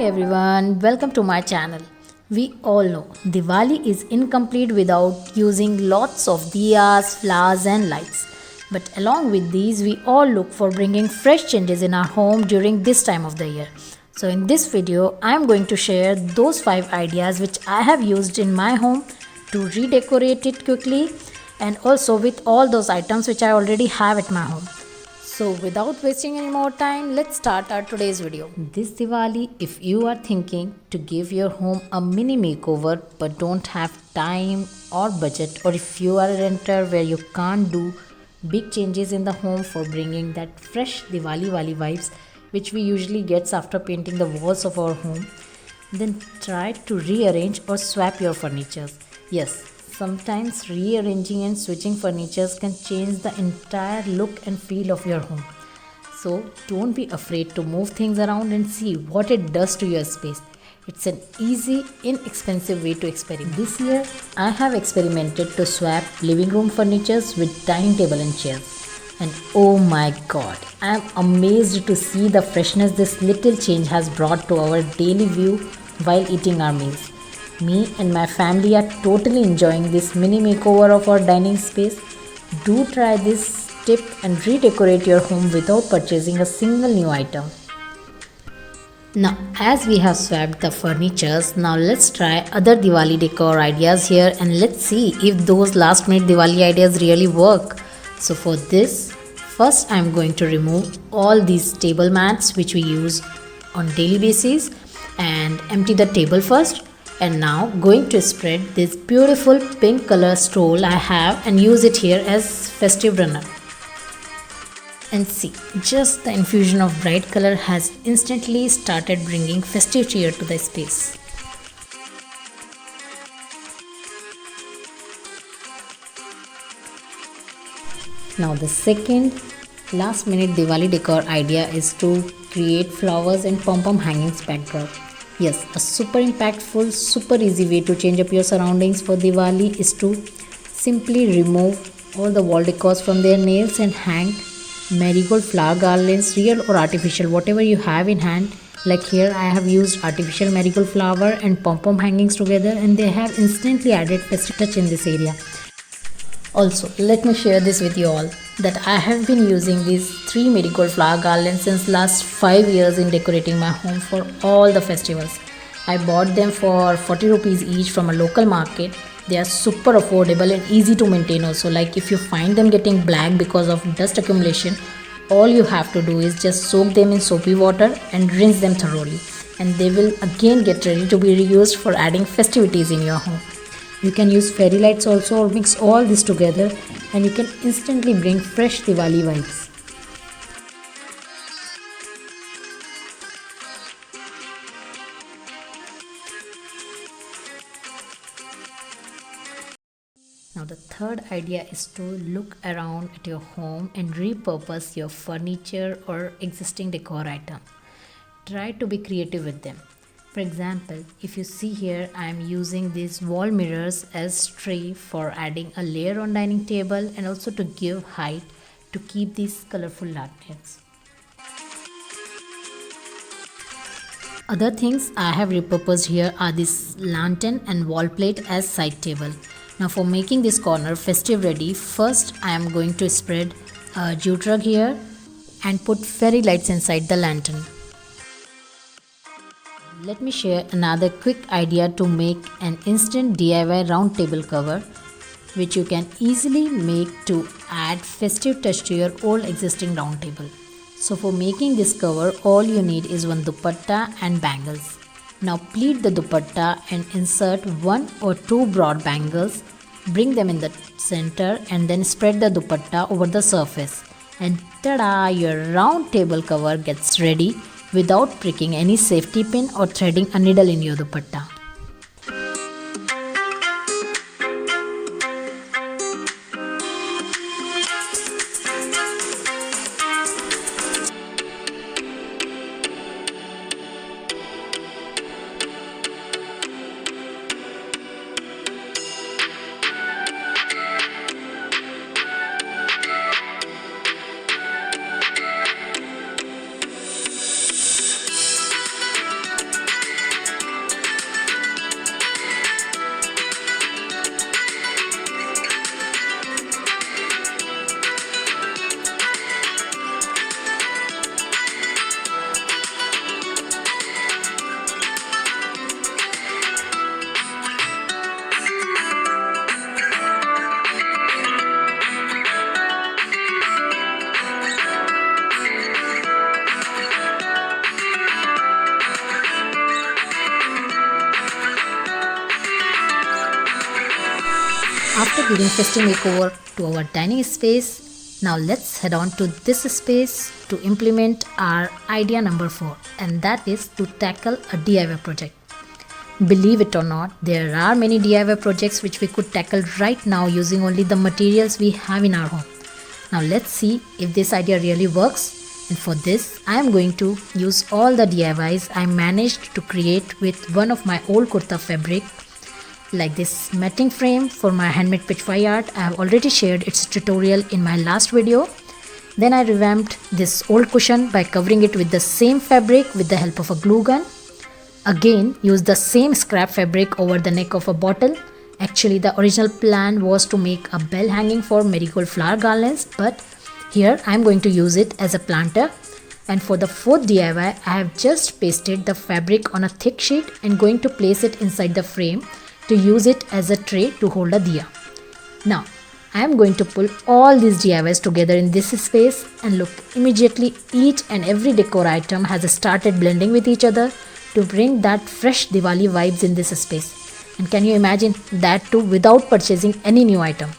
everyone, welcome to my channel. We all know Diwali is incomplete without using lots of diyas, flowers and lights. But along with these, we all look for bringing fresh changes in our home during this time of the year. So in this video, I am going to share those 5 ideas which I have used in my home to redecorate it quickly and also with all those items which I already have at my home. So without wasting any more time, let's start our today's video. This Diwali, if you are thinking to give your home a mini makeover but don't have time or budget, or if you are a renter where you can't do big changes in the home for bringing that fresh Diwali wali vibes which we usually gets after painting the walls of our home, then try to rearrange or swap your furniture. Yes, sometimes rearranging and switching furnitures can change the entire look and feel of your home. So don't be afraid to move things around and see what it does to your space. It's an easy, inexpensive way to experiment. This year, I have experimented to swap living room furnitures with dining table and chairs. And oh my god, I am amazed to see the freshness this little change has brought to our daily view while eating our meals. Me and my family are totally enjoying this mini makeover of our dining space. Do try this tip and redecorate your home without purchasing a single new item. Now, as we have swapped the furnitures, now let's try other Diwali decor ideas here and let's see if those last minute Diwali ideas really work. So for this, first I am going to remove all these table mats which we use on daily basis and empty the table first. And now going to spread this beautiful pink color stole I have and use it here as festive runner. And see, just the infusion of bright color has instantly started bringing festive cheer to the space. Now the second last minute Diwali decor idea is to create flowers and pom-pom hangings backdrop. Yes, a super impactful, super easy way to change up your surroundings for Diwali is to simply remove all the wall decors from their nails and hang marigold flower garlands, real or artificial, whatever you have in hand. Like here I have used artificial marigold flower and pom-pom hangings together and they have instantly added festive touch in this area. Also, let me share this with you all that I have been using these 3 marigold flower garlands since last 5 years in decorating my home for all the festivals. I bought them for 40 rupees each from a local market. They are super affordable and easy to maintain also. Like if you find them getting black because of dust accumulation, all you have to do is just soak them in soapy water and rinse them thoroughly. And they will again get ready to be reused for adding festivities in your home. You can use fairy lights also or mix all this together and you can instantly bring fresh Diwali vibes. Now the third idea is to look around at your home and repurpose your furniture or existing decor item. Try to be creative with them. For example, if you see here, I am using these wall mirrors as tray for adding a layer on dining table and also to give height to keep these colorful lanterns. Other things I have repurposed here are this lantern and wall plate as side table. Now for making this corner festive ready, first I am going to spread a jute rug here and put fairy lights inside the lantern. Let me share another quick idea to make an instant DIY round table cover which you can easily make to add festive touch to your old existing round table. So for making this cover, all you need is one dupatta and bangles. Now pleat the dupatta and insert 1 or 2 broad bangles, bring them in the center and then spread the dupatta over the surface. And tada! Your round table cover gets ready without pricking any safety pin or threading a needle in your dupatta. giving festive makeover to our dining space. Now let's head on to this space to implement our idea number 4, and that is to tackle a DIY project. Believe it or not, there are many DIY projects which we could tackle right now using only the materials we have in our home. Now let's see if this idea really works. And for this, I am going to use all the DIYs I managed to create with one of my old kurta fabric, like this matting frame for my handmade pitchfly art. I have already shared its tutorial in my last video. Then I revamped this old cushion by covering it with the same fabric with the help of a glue gun. Again, use the same scrap fabric over the neck of a bottle. Actually, the original plan was to make a bell hanging for marigold flower garlands, but here I am going to use it as a planter. And for the fourth DIY, I have just pasted the fabric on a thick sheet and going to place it inside the frame to use it as a tray to hold a diya. Now, I am going to pull all these DIYs together in this space, and look, immediately each and every decor item has started blending with each other to bring that fresh Diwali vibes in this space. And can you imagine that too without purchasing any new item?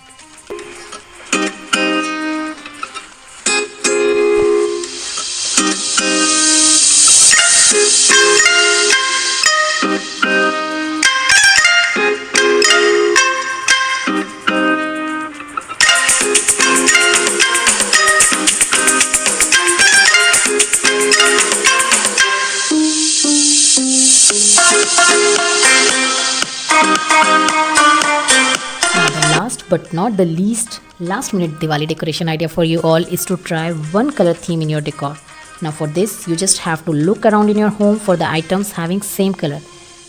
Last but not the least, last minute Diwali decoration idea for you all is to try one color theme in your decor. Now for this, you just have to look around in your home for the items having same color.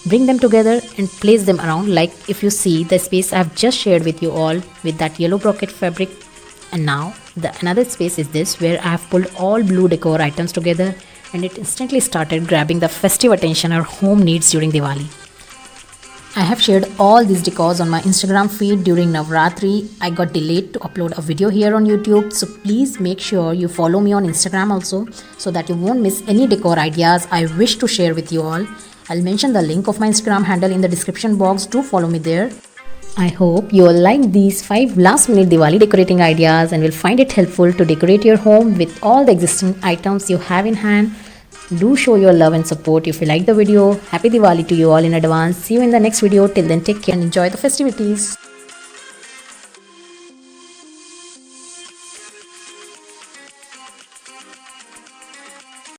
Bring them together and place them around, like if you see the space I have just shared with you all with that yellow brocade fabric. And now the another space is this, where I have pulled all blue decor items together, and it instantly started grabbing the festive attention our home needs during Diwali. I have shared all these decors on my Instagram feed during Navratri. I got delayed to upload a video here on YouTube, so please make sure you follow me on Instagram also, so that you won't miss any decor ideas I wish to share with you all. I'll mention the link of my Instagram handle in the description box. Do follow me there. I hope you all like these 5 last minute Diwali decorating ideas and will find it helpful to decorate your home with all the existing items you have in hand. Do show your love and support if you like the video. Happy Diwali to you all in advance. See you in the next video. Till then, take care and enjoy the festivities.